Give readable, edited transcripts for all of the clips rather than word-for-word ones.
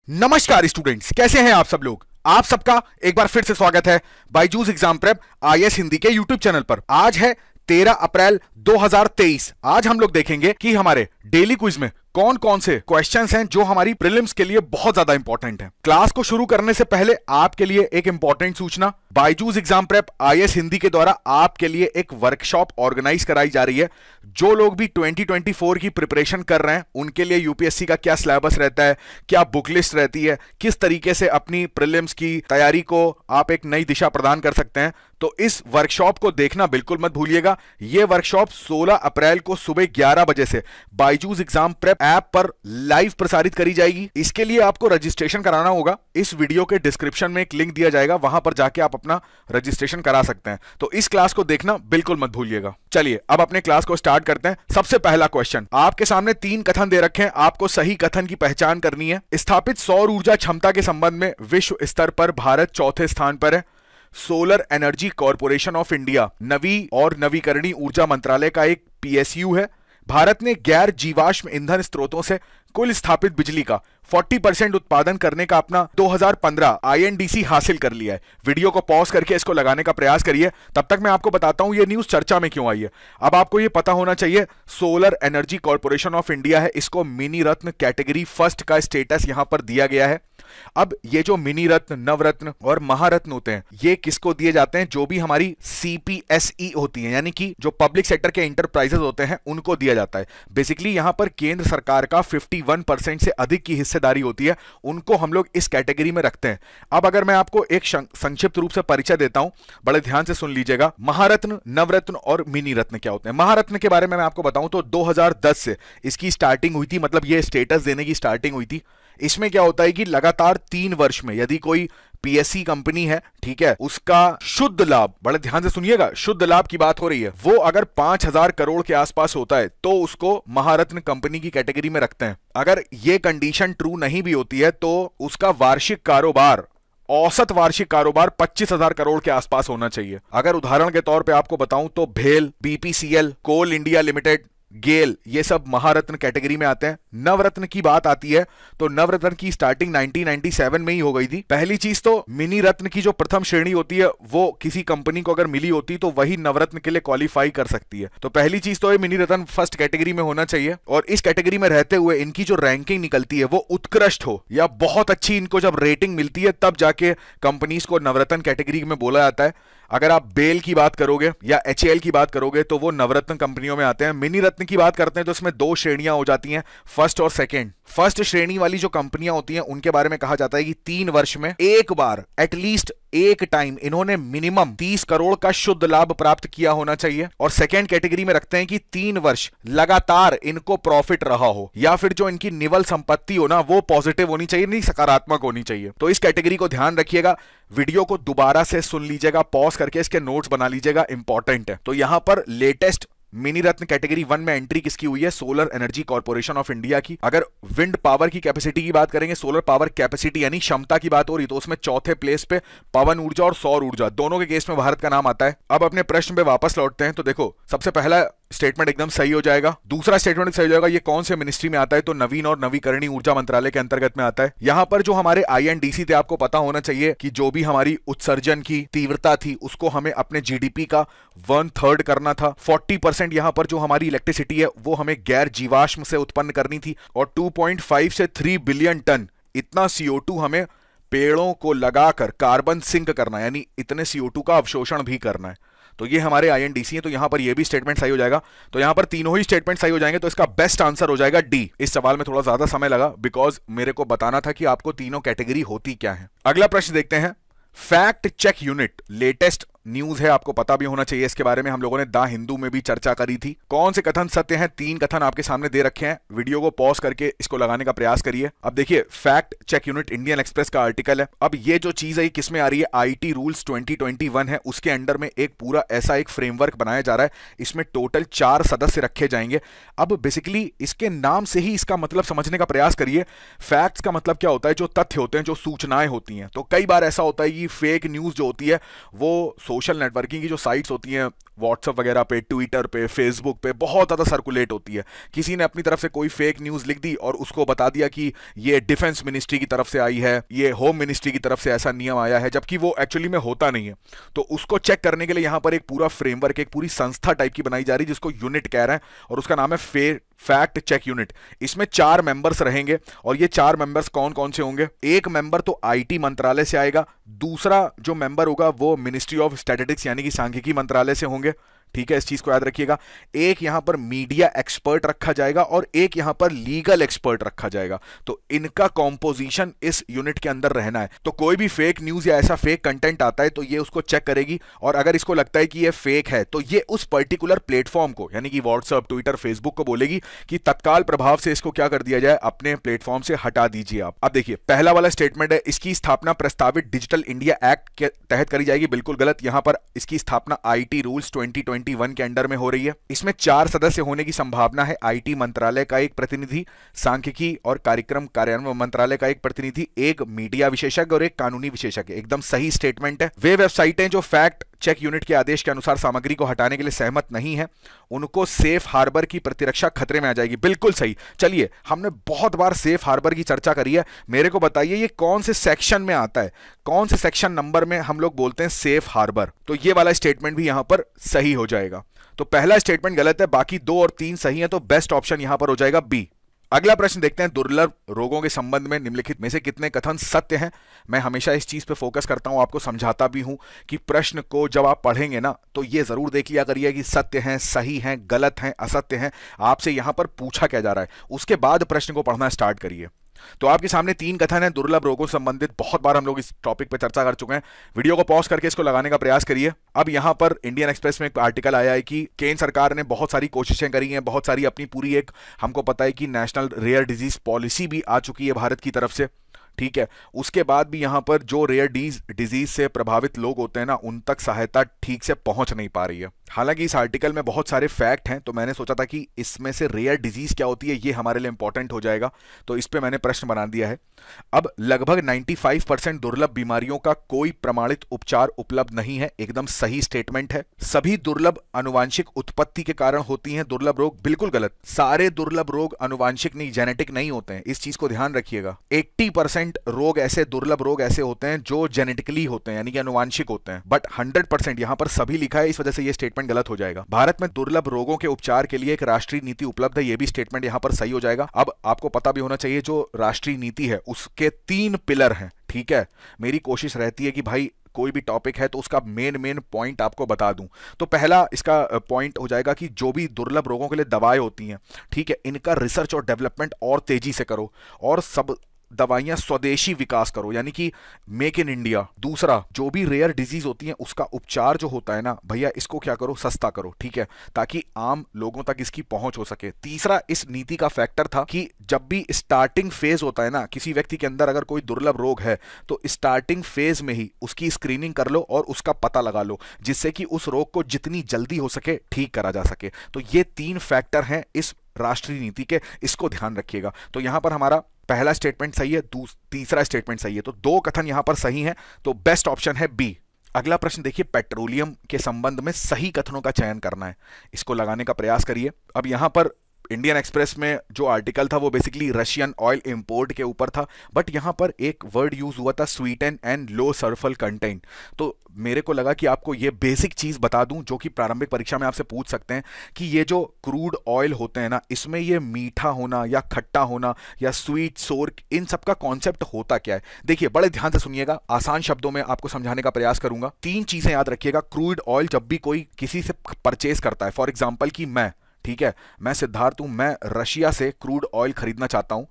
नमस्कार स्टूडेंट्स, कैसे हैं आप सब लोग। आप सबका एक बार फिर से स्वागत है Byju's exam prep IAS Hindi के यूट्यूब चैनल पर। आज है 13 अप्रैल 2023। आज हम लोग देखेंगे कि हमारे डेली क्विज में कौन कौन से क्वेश्चंस हैं जो हमारी प्रीलिम्स के लिए बहुत ज्यादा इंपॉर्टेंट हैं। क्लास को शुरू करने से पहले आपके लिए एक इंपॉर्टेंट सूचना, Byju's exam prep IAS Hindi के द्वारा आपके लिए एक वर्कशॉप ऑर्गेनाइज कराई जा रही है। जो लोग भी 2024 की प्रिपरेशन कर रहे हैं उनके लिए यूपीएससी का क्या सिलेबस रहता है, क्या बुक लिस्ट रहती है, किस तरीके से अपनी प्रीलिम्स की तैयारी को आप एक नई दिशा प्रदान कर सकते हैं, तो इस वर्कशॉप को देखना बिल्कुल मत भूलिएगा। यह वर्कशॉप 16 अप्रैल को सुबह 11 बजे से बायजूस एग्जाम प्रेप ऐप पर लाइव प्रसारित करी जाएगी। इसके लिए आपको रजिस्ट्रेशन कराना होगा। इस वीडियो के डिस्क्रिप्शन में एक लिंक दिया जाएगा, वहां पर जाके आप अपना रजिस्ट्रेशन करा सकते हैं। तो इस क्लास को देखना बिल्कुल मत भूलिएगा। चलिए अब अपने क्लास को स्टार्ट करते हैं। सबसे पहला क्वेश्चन, आपके सामने 3 कथन दे रखे हैं, आपको सही कथन की पहचान करनी है। स्थापित सौर ऊर्जा क्षमता के संबंध में विश्व स्तर पर भारत चौथे स्थान पर है। Solar energy corporation of India नवी और नवीकरणीय ऊर्जा मंत्रालय का एक पीएसयू है। भारत ने गैर जीवाश्म ईंधन स्रोतों से कुल स्थापित बिजली का 40% उत्पादन करने का अपना 2015 आईएनडीसी हासिल कर लिया है। वीडियो को पॉज करके इसको लगाने का प्रयास करिए, तब तक मैं आपको बताता हूं ये न्यूज चर्चा में क्यों आई है। अब आपको ये पता होना चाहिए, solar energy corporation of India है, इसको मिनी रत्न कैटेगरी फर्स्ट का स्टेटस यहां पर दिया गया है। अब ये जो मिनी रत्न, नवरत्न और महारत्न होते हैं, ये किसको दिए जाते हैं? जो भी हमारी सीपीएसई होती है, यानी कि जो पब्लिक सेक्टर के इंटरप्राइजेस होते हैं, उनको दिया जाता है। बेसिकली यहां पर केंद्र सरकार का 51% से अधिक की हिस्सेदारी होती है, उनको हम लोग इस कैटेगरी में रखते हैं। अब अगर मैं आपको एक संक्षिप्त रूप से परिचय देता हूं, बड़े ध्यान से सुन लीजिएगा। महारत्न, नवरत्न और मिनी रत्न क्या होते हैं? महारत्न के बारे में मैं आपको बताऊं तो 2010 से इसकी स्टार्टिंग हुई थी, मतलब ये स्टेटस देने की स्टार्टिंग हुई थी। इसमें क्या होता है कि लगातार 3 वर्ष में यदि कोई पीएससी कंपनी है, ठीक है, उसका शुद्ध लाभ, बड़े ध्यान से सुनिएगा, शुद्ध लाभ की बात हो रही है, वो अगर 5000 करोड़ के आसपास होता है तो उसको महारत्न कंपनी की कैटेगरी में रखते हैं। अगर ये कंडीशन ट्रू नहीं भी होती है तो उसका वार्षिक कारोबार, औसत वार्षिक कारोबार 25,000 करोड़ के आसपास होना चाहिए। अगर उदाहरण के तौर पे आपको बताऊं तो भेल, बीपीसीएल, कोल इंडिया लिमिटेड, गेल, ये सब महारत्न कैटेगरी में आते हैं। नवरत्न की बात आती है तो नवरत्न की स्टार्टिंग 1997 में ही हो गई थी। पहली चीज तो मिनी रत्न की जो प्रथम श्रेणी होती है वो किसी कंपनी को अगर मिली होती तो वही नवरत्न के लिए क्वालिफाई कर सकती है। तो पहली चीज तो ये मिनी रत्न फर्स्ट कैटेगरी में होना चाहिए, और इस कैटेगरी में रहते हुए इनकी जो रैंकिंग निकलती है वो उत्कृष्ट हो या बहुत अच्छी, इनको जब रेटिंग मिलती है तब जाके कंपनीज को नवरत्न कैटेगरी में बोला जाता है। अगर आप बेल की बात करोगे या एचएएल की बात करोगे तो वो नवरत्न कंपनियों में आते हैं। मिनी रत्न की बात करते हैं तो इसमें 2 श्रेणियां हो जाती हैं, फर्स्ट और सेकंड। फर्स्ट श्रेणी वाली जो कंपनियां होती हैं उनके बारे में कहा जाता है कि 3 वर्ष में एक बार, एटलीस्ट एक टाइम, इन्होंने मिनिमम 30 करोड़ का शुद्ध लाभ प्राप्त किया होना चाहिए। और सेकेंड कैटेगरी में रखते हैं कि 3 वर्ष लगातार इनको प्रॉफिट रहा हो, या फिर जो इनकी निवल संपत्ति हो ना वो पॉजिटिव होनी चाहिए, नहीं सकारात्मक होनी चाहिए। तो इस कैटेगरी को ध्यान रखिएगा। वीडियो को दोबारा से सुन लीजिएगा, पॉज करके इसके नोट्स बना लीजिएगा, इंपॉर्टेंट है। तो यहां पर लेटेस्ट मिनी रत्न कैटेगरी 1 में एंट्री किसकी हुई है? Solar energy corporation of India की। अगर विंड पावर की कैपेसिटी की बात करेंगे, सोलर पावर कैपेसिटी यानी क्षमता की बात हो रही, तो उसमें चौथे प्लेस पे पवन ऊर्जा और सौर ऊर्जा, दोनों के केस में भारत का नाम आता है। अब अपने प्रश्न पे वापस लौटते हैं। तो देखो, सबसे पहला स्टेटमेंट एकदम सही हो जाएगा। दूसरा स्टेटमेंट सही हो जाएगा। ये कौन से मिनिस्ट्री में आता है? तो नवीन और नवीकरणीय ऊर्जा मंत्रालय के अंतर्गत में आता है। यहां पर जो हमारे आईएनडीसी थे, आपको पता होना चाहिए कि जो भी हमारी उत्सर्जन की तीव्रता थी उसको हमें अपने जीडीपी का 1/3 करना था। 40% यहां पर जो हमारी इलेक्ट्रिसिटी है वो हमें गैर जीवाश्म से उत्पन्न करनी थी, और 2.5 से 3 बिलियन टन इतना CO2 हमें पेड़ों को लगाकर कार्बन सिंक करना, यानी इतने CO2 का अवशोषण भी करना है। तो ये हमारे आईएनडीसी है, तो यहां पर ये भी स्टेटमेंट सही हो जाएगा। तो यहां पर तीनों ही स्टेटमेंट सही हो जाएंगे, तो इसका बेस्ट आंसर हो जाएगा डी। इस सवाल में थोड़ा ज्यादा समय लगा बिकॉज मेरे को बताना था कि आपको तीनों कैटेगरी होती क्या है। अगला प्रश्न देखते हैं। Fact check unit latest news है, आपको पता भी होना चाहिए इसके बारे में, हम लोगों ने द हिंदू में भी चर्चा करी थी। कौन से कथन सत्य हैं? 3 कथन आपके सामने दे रखे हैं। वीडियो को पॉज करके इसको लगाने का प्रयास करिए। अब देखिए, fact check unit Indian Express का आर्टिकल है। अब ये जो चीज है ये किसमें आ रही है? आईटी रूल्स 2021 है, उसके अंडर में एक पूरा ऐसा एक फ्रेमवर्क बनाया जा रहा है। इसमें टोटल 4 सदस्य रखे जाएंगे। अब बेसिकली इसके नाम से ही इसका मतलब समझने का प्रयास करिए। फैक्ट्स का मतलब क्या होता है? जो तथ्य होते हैं, जो सूचनाएं होती हैं। तो कई बार ऐसा होता है कि फेक न्यूज जो होती है वो सोशल नेटवर्किंग की जो साइट्स होती हैं व्हाट्सएप वगैरह पे, ट्विटर पे, फेसबुक पे बहुत ज़्यादा सर्कुलेट होती है। किसी ने अपनी तरफ से कोई फेक न्यूज़ लिख दी और उसको बता दिया कि ये डिफेंस मिनिस्ट्री की तरफ से आई है, ये होम मिनिस्ट्री की तरफ से ऐसा नियम आया है, जबकि वो एक्चुअली में होता नहीं है। तो उसको चेक करने के लिए यहाँ पर एक पूरा फ्रेमवर्क, एक पूरी संस्था टाइप की बनाई जा रही है जिसको यूनिट कह रहे हैं, और उसका नाम है फैक्ट चेक यूनिट। इसमें 4 मेंबर्स रहेंगे और ये 4 मेंबर्स कौन कौन से होंगे? एक मेंबर तो आईटी मंत्रालय से आएगा, दूसरा जो मेंबर होगा वो मिनिस्ट्री ऑफ स्टैटिस्टिक्स यानी कि सांख्यिकी मंत्रालय से होंगे, ठीक है, इस चीज को याद रखिएगा। एक यहां पर मीडिया एक्सपर्ट रखा जाएगा और एक यहां पर लीगल एक्सपर्ट रखा जाएगा। तो इनका कॉम्पोजिशन इस यूनिट के अंदर रहना है। तो कोई भी फेक न्यूज या ऐसा फेक कंटेंट आता है तो ये उसको चेक करेगी, और अगर इसको लगता है कि ये फेक है तो ये उस पर्टिकुलर प्लेटफॉर्म को यानी कि व्हाट्सएप, ट्विटर, फेसबुक को बोलेगी कि तत्काल प्रभाव से इसको क्या कर दिया जाए, अपने प्लेटफॉर्म से हटा दीजिए आप। अब देखिए पहला वाला स्टेटमेंट है, इसकी स्थापना प्रस्तावित डिजिटल इंडिया एक्ट के तहत करी जाएगी। बिल्कुल गलत। यहां पर इसकी स्थापना आईटी रूल्स 2021 के अंडर में हो रही है। इसमें 4 सदस्य होने की संभावना है। आईटी मंत्रालय का एक प्रतिनिधि, सांख्यिकी और कार्यक्रम कार्यान्वयन मंत्रालय का एक प्रतिनिधि, एक मीडिया विशेषज्ञ और एक कानूनी विशेषज्ञ। एकदम सही स्टेटमेंट है। वे वेबसाइटें जो फैक्ट चेक यूनिट के आदेश के अनुसार सामग्री को हटाने के लिए सहमत नहीं है, उनको सेफ हार्बर की प्रतिरक्षा खतरे में आ जाएगी। बिल्कुल सही। चलिए, हमने बहुत बार सेफ हार्बर की चर्चा करी है। मेरे को बताइए ये कौन से सेक्शन में आता है, कौन से सेक्शन नंबर में हम लोग बोलते हैं सेफ हार्बर? तो ये वाला स्टेटमेंट भी यहां पर सही हो जाएगा। तो पहला स्टेटमेंट गलत है, बाकी 2 और 3 सही है। तो बेस्ट ऑप्शन यहां पर हो जाएगा बी। अगला प्रश्न देखते हैं, दुर्लभ रोगों के संबंध में निम्नलिखित में से कितने कथन सत्य हैं? मैं हमेशा इस चीज पे फोकस करता हूं, आपको समझाता भी हूं कि प्रश्न को जब आप पढ़ेंगे ना तो ये जरूर देख लिया करिए कि सत्य हैं, सही हैं, गलत हैं, असत्य हैं। आपसे यहां पर पूछा क्या जा रहा है, उसके बाद प्रश्न को पढ़ना स्टार्ट करिए। तो आपके सामने 3 कथन है दुर्लभ रोगों से संबंधित। बहुत बार हम लोग इस टॉपिक पे चर्चा कर चुके हैं। वीडियो को पॉज करके इसको लगाने का प्रयास करिए। अब यहां पर इंडियन एक्सप्रेस में एक आर्टिकल आया है कि केंद्र सरकार ने बहुत सारी कोशिशें करी हैं, बहुत सारी अपनी पूरी एक, हमको पता है कि नेशनल रेयर डिजीज पॉलिसी भी आ चुकी है भारत की तरफ से, ठीक है। उसके बाद भी यहां पर जो रेयर डिजीज से प्रभावित लोग होते हैं ना, उन तक सहायता ठीक से पहुंच नहीं पा रही है। हालांकि इस आर्टिकल में बहुत सारे फैक्ट हैं, तो मैंने सोचा था कि इसमें से रेयर डिजीज क्या होती है ये हमारे लिए इंपॉर्टेंट हो जाएगा, तो इस पे मैंने प्रश्न बना दिया है। अब लगभग 95% दुर्लभ बीमारियों का कोई प्रमाणित उपचार उपलब्ध नहीं है। एकदम सही स्टेटमेंट है। सभी दुर्लभ आनुवांशिक उत्पत्ति के कारण होती हैं दुर्लभ रोग। बिल्कुल गलत। सारे दुर्लभ रोग आनुवांशिक नहीं, जेनेटिक नहीं होते हैं, इस चीज को ध्यान रखिएगा। 80% रोग ऐसे, दुर्लभ रोग ऐसे होते हैं जो जेनेटिकली होते हैं यानी कि आनुवांशिक होते हैं, बट 100% यहां पर सभी लिखा है, इस वजह से यह स्टेटमेंट गलत हो जाएगा। भारत में दुर्लभ रोगों के उपचार के लिए एक राष्ट्रीय नीति उपलब्ध है, यह भी स्टेटमेंट यहां पर सही हो जाएगा। अब आपको पता भी होना चाहिए जो राष्ट्रीय नीति है उसके 3 पिलर हैं, ठीक है। मेरी कोशिश रहती है कि भाई कोई भी टॉपिक है तो उसका मेन पॉइंट आपको बता दूं। तो पहला इसका पॉइंट हो जाएगा कि जो भी दुर्लभ रोगों के लिए दवाएं होती हैं, ठीक है, इनका रिसर्च और डेवलपमेंट और तेजी से करो और सब दवाइयां स्वदेशी विकास करो, यानी कि मेक इन इंडिया। दूसरा, जो भी रेयर डिजीज होती है उसका उपचार जो होता है ना भैया, इसको क्या करो, सस्ता करो, ठीक है, ताकि आम लोगों तक इसकी पहुंच हो सके। तीसरा इस नीति का फैक्टर था कि जब भी स्टार्टिंग फेज होता है ना किसी व्यक्ति के अंदर, अगर कोई दुर्लभ रोग है तो स्टार्टिंग फेज में ही उसकी स्क्रीनिंग कर लो और उसका पता लगा लो, जिससे कि उस रोग को जितनी जल्दी हो सके ठीक करा जा सके। तो ये 3 फैक्टर हैं इस राष्ट्रीय नीति के, इसको ध्यान रखिएगा। तो यहां पर हमारा पहला स्टेटमेंट सही है, तीसरा स्टेटमेंट सही है, तो 2 कथन यहां पर सही हैं, तो बेस्ट ऑप्शन है बी। अगला प्रश्न देखिए, पेट्रोलियम के संबंध में सही कथनों का चयन करना है, इसको लगाने का प्रयास करिए। अब यहां पर इंडियन एक्सप्रेस में जो आर्टिकल था वो बेसिकली रशियन ऑयल इंपोर्ट के ऊपर था, बट यहां पर एक वर्ड यूज हुआ था स्वीटन एंड लो सल्फर कंटेंट। तो मेरे को लगा कि आपको ये बेसिक चीज बता दूं जो कि प्रारंभिक परीक्षा में आपसे पूछ सकते हैं कि ये जो क्रूड ऑयल होते हैं ना, इसमें ये मीठा होना या खट्टा होना या स्वीट सोर, इन सब का कॉन्सेप्ट होता क्या है। देखिए बड़े ध्यान से सुनिएगा, आसान शब्दों में आपको समझाने का प्रयास करूंगा। 3 चीजें याद रखिएगा। क्रूड ऑयल जब भी कोई किसी से परचेज करता है, फॉर एग्जाम्पल कि मैं, ठीक है, मैं सिद्धार्थ हूं, मैं रशिया से क्रूड ऑयल खरीदना चाहता हूं,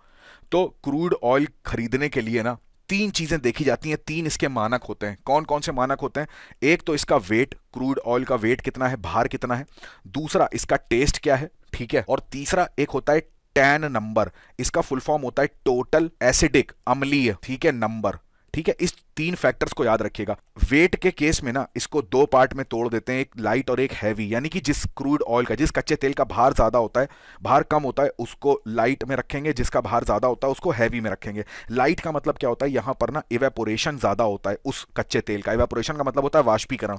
तो क्रूड ऑयल खरीदने के लिए ना 3 चीजें देखी जाती हैं, 3 इसके मानक होते हैं। कौन कौन से मानक होते हैं? एक तो इसका वेट, क्रूड ऑयल का वेट कितना है, भार कितना है। दूसरा इसका टेस्ट क्या है, ठीक है। और तीसरा एक होता है टैन नंबर, इसका फुल फॉर्म होता है टोटल एसिडिक, अम्लीय, ठीक है, नंबर, ठीक है। इस 3 फैक्टर्स को याद रखिएगा। वेट के केस में ना इसको 2 पार्ट में तोड़ देते हैं, एक लाइट और एक हैवी, यानी कि जिस क्रूड ऑयल का, जिस कच्चे तेल का भार ज्यादा होता है, भार कम होता है, उसको लाइट में रखेंगे, जिसका भार ज्यादा होता है उसको हैवी में रखेंगे। लाइट का मतलब क्या होता है, यहां पर ना इवेपोरेशन ज्यादा होता है उस कच्चे तेल का। इवेपोरेशन का मतलब होता है वाष्पीकरण।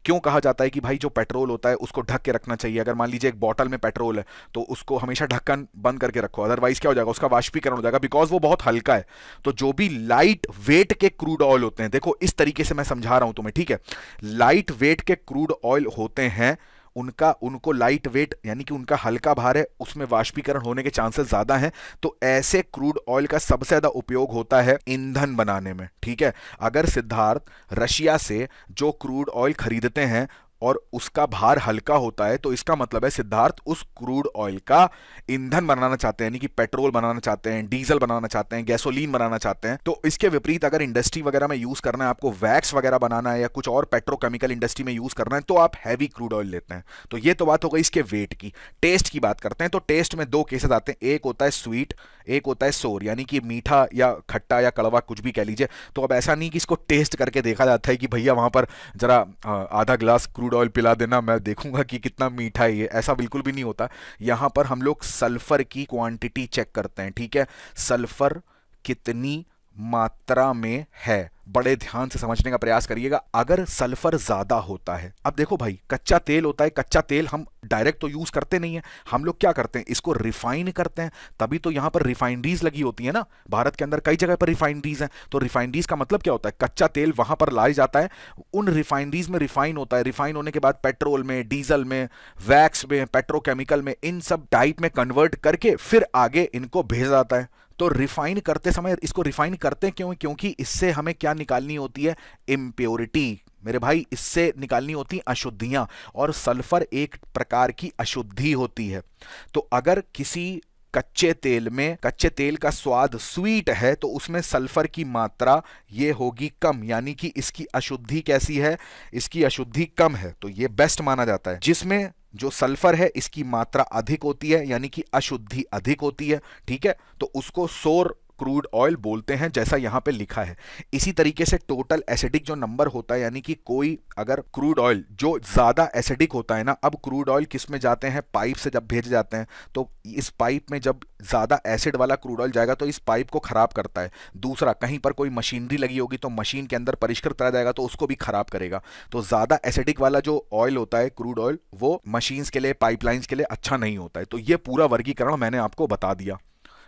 क्यों कहा जाता है कि भाई जो पेट्रोल होता है उसको ढक के रखना चाहिए, अगर मान लीजिए एक बॉटल में पेट्रोल है तो उसको हमेशा ढक्कन बंद करके रखो, अदरवाइज क्या हो जाएगा, उसका वाष्पीकरण हो जाएगा, बिकॉज वो बहुत हल्का है। तो जो भी लाइट वेट के क्रूड ऑयल होते हैं, देखो इस तरीके से मैं समझा रहा हूं तुम्हें, ठीक है, लाइट वेट के क्रूड ऑयल होते हैं, उनको लाइट वेट यानी कि उनका हल्का भार है, उसमें वाष्पीकरण होने के चांसेस ज्यादा हैं। तो ऐसे क्रूड ऑयल का सबसे ज्यादा उपयोग होता है ईंधन बनाने में, ठीक है। अगर सिद्धार्थ रशिया से जो क्रूड ऑयल खरीदते हैं और उसका भार हल्का होता है, तो इसका मतलब है सिद्धार्थ उस क्रूड ऑयल का ईंधन बनाना चाहते हैं, यानी कि पेट्रोल बनाना चाहते हैं, डीजल बनाना चाहते हैं, गैसोलीन बनाना चाहते हैं। तो इसके विपरीत अगर इंडस्ट्री वगैरह में यूज करना है, आपको वैक्स वगैरह बनाना है या कुछ और पेट्रोकेमिकल इंडस्ट्री में यूज करना है, तो आप हैवी क्रूड ऑयल लेते हैं। तो ये तो बात हो गई इसके वेट की। टेस्ट की बात करते हैं, तो टेस्ट में 2 केसेस आते हैं, एक होता है स्वीट, एक होता है सोर, यानी कि मीठा या खट्टा या कड़वा कुछ भी कह लीजिए। तो अब ऐसा नहीं कि इसको टेस्ट करके देखा जाता है कि भैया वहां पर जरा आधा ग्लास क्रूड ऑयल पिला देना, मैं देखूंगा कि कितना मीठा है ये, ऐसा बिल्कुल भी नहीं होता। यहां पर हम लोग सल्फर की क्वांटिटी चेक करते हैं, ठीक है, सल्फर कितनी मात्रा में है, बड़े ध्यान से समझने का प्रयास करिएगा। अगर सल्फर ज्यादा होता है, अब देखो भाई कच्चा तेल होता है, कच्चा तेल हम डायरेक्ट तो यूज करते नहीं है, हम लोग क्या करते हैं, इसको रिफाइन करते हैं, तभी तो यहां पर रिफाइनरीज लगी होती है ना, भारत के अंदर कई जगह पर रिफाइनरीज हैं। तो रिफाइनरीज का मतलब क्या होता है, कच्चा तेल वहां पर लाया जाता है, उन रिफाइनरीज में रिफाइन होता है, रिफाइन होने के बाद पेट्रोल में, डीजल में, वैक्स में, पेट्रोकेमिकल में, इन सब टाइप में कन्वर्ट करके फिर आगे इनको भेजा जाता है। तो रिफाइन करते समय इसको रिफाइन करते क्यों, क्योंकि इससे हमें क्या निकालनी होती है, इम्प्योरिटी मेरे भाई, इससे निकालनी होती अशुद्धियां, और सल्फर एक प्रकार की अशुद्धि होती है। तो अगर किसी कच्चे तेल का स्वाद स्वीट है तो उसमें सल्फर की मात्रा ये होगी कम, यानी कि इसकी अशुद्धि कैसी है, इसकी अशुद्धि कम है, तो ये बेस्ट माना जाता है। जिसमें जो सल्फर है इसकी मात्रा अधिक होती है, यानी कि अशुद्धि अधिक होती है, ठीक है, तो उसको सोर क्रूड ऑयल बोलते हैं, जैसा यहां पे लिखा है। इसी तरीके से टोटल एसिडिक जो नंबर होता है, यानी कि कोई अगर क्रूड ऑयल जो ज्यादा एसिडिक होता है ना, अब क्रूड ऑयल किस में जाते हैं, पाइप से जब भेजे जाते हैं, तो इस पाइप में जब ज्यादा एसिड वाला क्रूड ऑयल जाएगा तो इस पाइप को खराब करता है। दूसरा, कहीं पर कोई मशीनरी लगी होगी तो मशीन के अंदर परिष्कृत करा जाएगा तो उसको भी खराब करेगा। तो ज्यादा एसिडिक वाला जो ऑयल होता है, क्रूड ऑयल, वो मशीन्स के लिए, पाइपलाइंस के लिए अच्छा नहीं होता है। तो ये पूरा वर्गीकरण मैंने आपको बता दिया।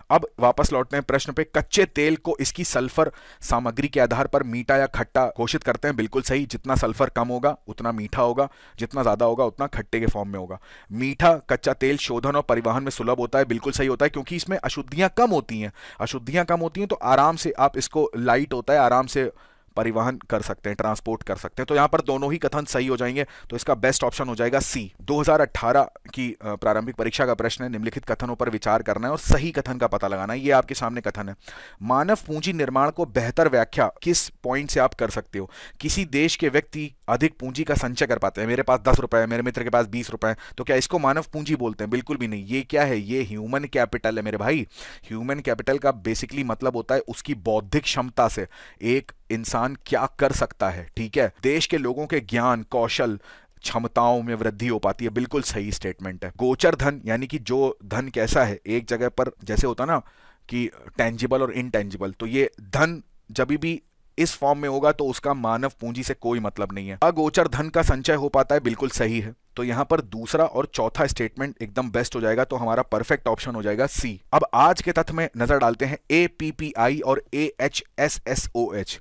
अब वापस लौटते हैं प्रश्न पे, कच्चे तेल को इसकी सल्फर सामग्री के आधार पर मीठा या खट्टा घोषित करते हैं। बिल्कुल सही, जितना सल्फर कम होगा उतना मीठा होगा, जितना ज्यादा होगा उतना खट्टे के फॉर्म में होगा। मीठा कच्चा तेल शोधन और परिवहन में सुलभ होता है, बिल्कुल सही होता है, क्योंकि इसमें अशुद्धियां कम होती हैं। अशुद्धियां कम होती हैं तो आराम से आप इसको, लाइट होता है, आराम से परिवहन कर सकते हैं, ट्रांसपोर्ट कर सकते हैं। तो यहां पर दोनों ही कथन सही हो जाएंगे, तो इसका बेस्ट ऑप्शन हो जाएगा सी। 2018 की प्रारंभिक परीक्षा का प्रश्न है, निम्नलिखित कथनों पर विचार करना है और सही कथन का पता लगाना है। ये आपके सामने कथन है। मानव पूंजी निर्माण को बेहतर व्याख्या किस पॉइंट से आप कर सकते हो, किसी देश के व्यक्ति अधिक पूंजी का संचय कर पाते हैं। मेरे पास 10 रुपए है, मेरे मित्र के पास 20 रुपए है, तो क्या इसको मानव पूंजी बोलते हैं? बिल्कुल भी नहीं। ये क्या है, ये ह्यूमन कैपिटल है मेरे भाई। ह्यूमन कैपिटल का बेसिकली मतलब होता है उसकी बौद्धिक क्षमता से एक इंसान क्या कर सकता है, ठीक है। देश के लोगों के ज्ञान, कौशल, क्षमताओं में वृद्धि हो पाती है, बिल्कुल सही स्टेटमेंट है। गोचर धन यानी कि जो धन कैसा है, एक जगह पर जैसे होता ना कि टेंजिबल और इनटेंजिबल, तो ये धन जब भी इस फॉर्म में होगा तो उसका मानव पूंजी से कोई मतलब नहीं है। अगोचर धन का संचय हो पाता है, बिल्कुल सही है। तो यहां पर दूसरा और चौथा स्टेटमेंट एकदम बेस्ट हो जाएगा, तो हमारा परफेक्ट ऑप्शन हो जाएगा सी। अब आज के तथ्य में नजर डालते हैं। APPI और AHSSOH,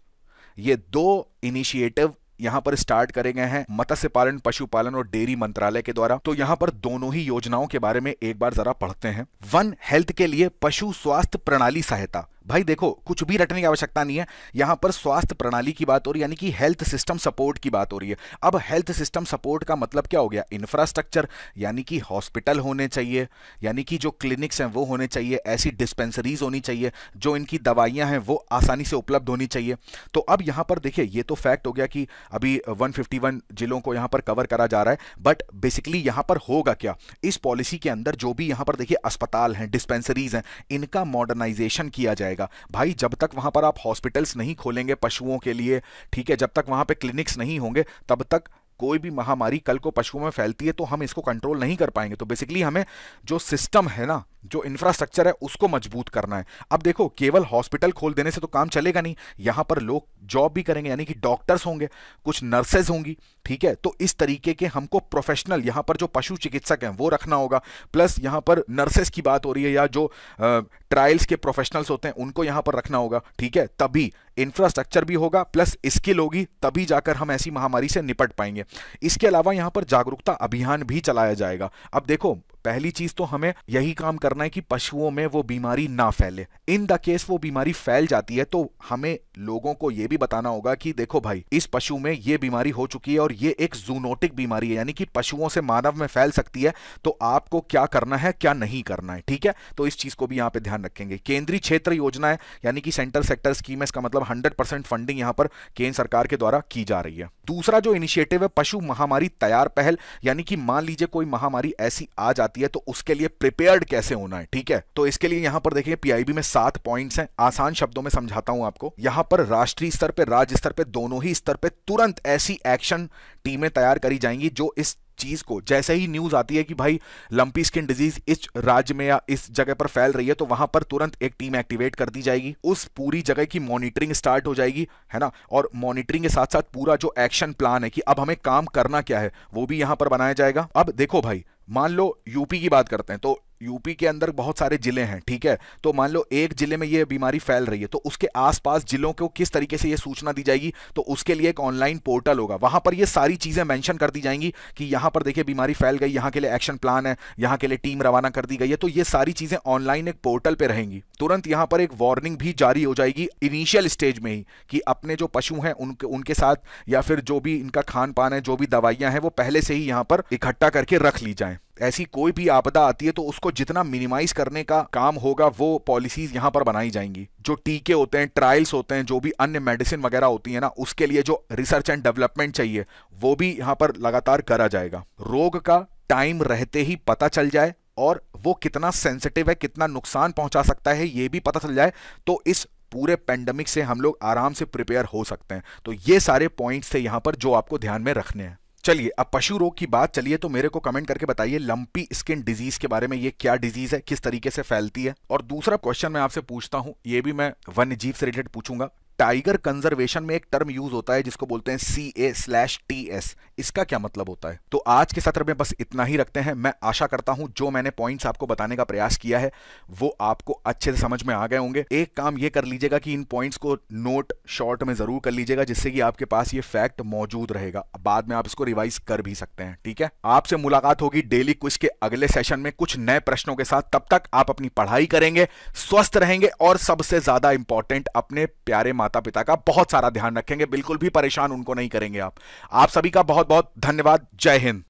ये 2 इनिशिएटिव यहां पर स्टार्ट करे गए हैं मत्स्य पालन, पशुपालन और डेयरी मंत्रालय के द्वारा। तो यहां पर दोनों ही योजनाओं के बारे में एक बार जरा पढ़ते हैं। वन हेल्थ के लिए पशु स्वास्थ्य प्रणाली सहायता। भाई देखो, कुछ भी रटने की आवश्यकता नहीं है, यहां पर स्वास्थ्य प्रणाली की बात हो रही है, यानी कि हेल्थ सिस्टम सपोर्ट की बात हो रही है। अब हेल्थ सिस्टम सपोर्ट का मतलब क्या हो गया, इंफ्रास्ट्रक्चर, यानी कि हॉस्पिटल होने चाहिए, यानी कि जो क्लिनिक्स हैं वो होने चाहिए, ऐसी डिस्पेंसरीज होनी चाहिए, जो इनकी दवाइयां हैं वो आसानी से उपलब्ध होनी चाहिए। तो अब यहां पर देखिए, ये तो फैक्ट हो गया कि अभी 151 जिलों को यहां पर कवर करा जा रहा है, बट बेसिकली यहां पर होगा क्या, इस पॉलिसी के अंदर जो भी यहां पर देखिए अस्पताल हैं, डिस्पेंसरीज हैं, इनका मॉडर्नाइजेशन किया जाएगा। जाएगा। भाई जब तक वहां पर आप हॉस्पिटल्स नहीं खोलेंगे पशुओं के लिए, ठीक है, जब तक वहां पे क्लिनिक्स नहीं होंगे, तब तक कोई भी महामारी कल को पशुओं में फैलती है तो हम इसको कंट्रोल नहीं कर पाएंगे। तो बेसिकली हमें जो सिस्टम है ना, जो इंफ्रास्ट्रक्चर है, उसको मजबूत करना है। अब देखो, केवल हॉस्पिटल खोल देने से तो काम चलेगा नहीं, यहां पर लोग जॉब भी करेंगे, यानी कि डॉक्टर्स होंगे, कुछ नर्सेज होंगी, ठीक है। तो इस तरीके के हमको प्रोफेशनल यहां पर जो पशु चिकित्सक हैं वो रखना होगा। प्लस यहां पर नर्सेज की बात हो रही है, या जो ट्रायल्स के प्रोफेशनल्स होते हैं उनको यहां पर रखना होगा, ठीक है। तभी इंफ्रास्ट्रक्चर भी होगा, प्लस स्किल होगी, तभी जाकर हम ऐसी महामारी से निपट पाएंगे। इसके अलावा यहां पर जागरूकता अभियान भी चलाया जाएगा। अब देखो, पहली चीज तो हमें यही काम करना है कि पशुओं में वो बीमारी ना फैले। इन द केस वो बीमारी फैल जाती है तो हमें लोगों को यह भी बताना होगा कि देखो भाई, इस पशु में ये बीमारी हो चुकी है और ये एक जूनोटिक बीमारी है, यानी कि पशुओं से मानव में फैल सकती है, तो आपको क्या करना है, क्या नहीं करना है, ठीक है। तो इस चीज को भी यहां पे ध्यान रखेंगे। केंद्रीय क्षेत्र योजनाएं, यानी कि सेंटर सेक्टर स्कीम है, इसका मतलब 100% फंडिंग यहां पर केंद्र सरकार के द्वारा की जा रही है। दूसरा जो इनिशिएटिव है, पशु महामारी तैयार पहल, यानी कि मान लीजिए कोई महामारी ऐसी आ जाती है तो उसके लिए प्रिपेयर्ड कैसे होना है, ठीक है। तो इसके लिए यहां पर देखिए पीआईबी में 7 पॉइंट्स हैं। आसान शब्दों में समझाता हूं आपको। यहां पर राष्ट्रीय स्तर पे, राज्य स्तर पे, दोनों ही स्तर पे तुरंत ऐसी एक्शन टीमें तैयार करी जाएंगी जो इस चीज को, जैसे ही न्यूज आती है कि भाई लंपी स्किन डिजीज इस राज्य में या इस जगह पर फैल रही है, तो वहां पर तुरंत एक टीम एक्टिवेट कर दी जाएगी। उस पूरी जगह की मॉनिटरिंग स्टार्ट हो जाएगी, है ना। और मॉनिटरिंग के साथ साथ पूरा जो एक्शन प्लान है कि अब हमें काम करना क्या है, वो भी यहां पर बनाया जाएगा। अब देखो भाई, मान लो यूपी की बात करते हैं, तो यूपी के अंदर बहुत सारे जिले हैं, ठीक है। तो मान लो एक जिले में ये बीमारी फैल रही है, तो उसके आसपास जिलों को किस तरीके से ये सूचना दी जाएगी, तो उसके लिए एक ऑनलाइन पोर्टल होगा, वहां पर ये सारी चीजें मेंशन कर दी जाएंगी कि यहां पर देखिए बीमारी फैल गई, यहां के लिए एक्शन प्लान है, यहां के लिए टीम रवाना कर दी गई है। तो ये सारी चीजें ऑनलाइन एक पोर्टल पे रहेंगी। तुरंत यहां पर एक वार्निंग भी जारी हो जाएगी इनिशियल स्टेज में ही कि अपने जो पशु हैं उनके साथ, या फिर जो भी इनका खान पान है, जो भी दवाइयां हैं, वो पहले से ही यहां पर इकट्ठा करके रख ली जाएं। ऐसी कोई भी आपदा आती है तो उसको जितना मिनिमाइज करने का काम होगा वो पॉलिसीज यहां पर बनाई जाएंगी। जो टीके होते हैं, ट्रायल्स होते हैं, जो भी अन्य मेडिसिन वगैरह होती है ना, उसके लिए जो रिसर्च एंड डेवलपमेंट चाहिए वो भी यहां पर लगातार करा जाएगा। रोग का टाइम रहते ही पता चल जाए और वो कितना सेंसिटिव है, कितना नुकसान पहुंचा सकता है, ये भी पता चल जाए, तो इस पूरे पेंडेमिक से हम लोग आराम से प्रिपेयर हो सकते हैं। तो ये सारे पॉइंट्स थे यहां पर जो आपको ध्यान में रखने हैं। चलिए अब पशु रोग की बात चलिए, तो मेरे को कमेंट करके बताइए लंपी स्किन डिजीज के बारे में, ये क्या डिजीज है, किस तरीके से फैलती है। और दूसरा क्वेश्चन मैं आपसे पूछता हूं, ये भी मैं वन्य जीव से रिलेटेड पूछूंगा। टाइगर कंजर्वेशन में एक टर्म यूज होता है जिसको बोलते हैं CA/TS, इसका क्या मतलब होता है। तो आज के सत्र में बस इतना ही रखते हैं। मैं आशा करता हूं जो मैंने पॉइंट्स आपको बताने का प्रयास किया है वो आपको अच्छे से समझ में आ गए होंगे। एक काम ये कर लीजिएगा कि इन पॉइंट्स को नोट शॉर्ट में जरूर कर लीजिएगा, जिससे कि आपके पास ये फैक्ट मौजूद रहेगा, बाद में आप इसको रिवाइज कर भी सकते हैं, ठीक है। आपसे मुलाकात होगी डेली क्विज के अगले सेशन में कुछ नए प्रश्नों के साथ। तब तक आप अपनी पढ़ाई करेंगे, स्वस्थ रहेंगे और सबसे ज्यादा इंपॉर्टेंट अपने प्यारे माता पिता का बहुत सारा ध्यान रखेंगे, बिल्कुल भी परेशान उनको नहीं करेंगे आप सभी का बहुत बहुत धन्यवाद। जय हिंद।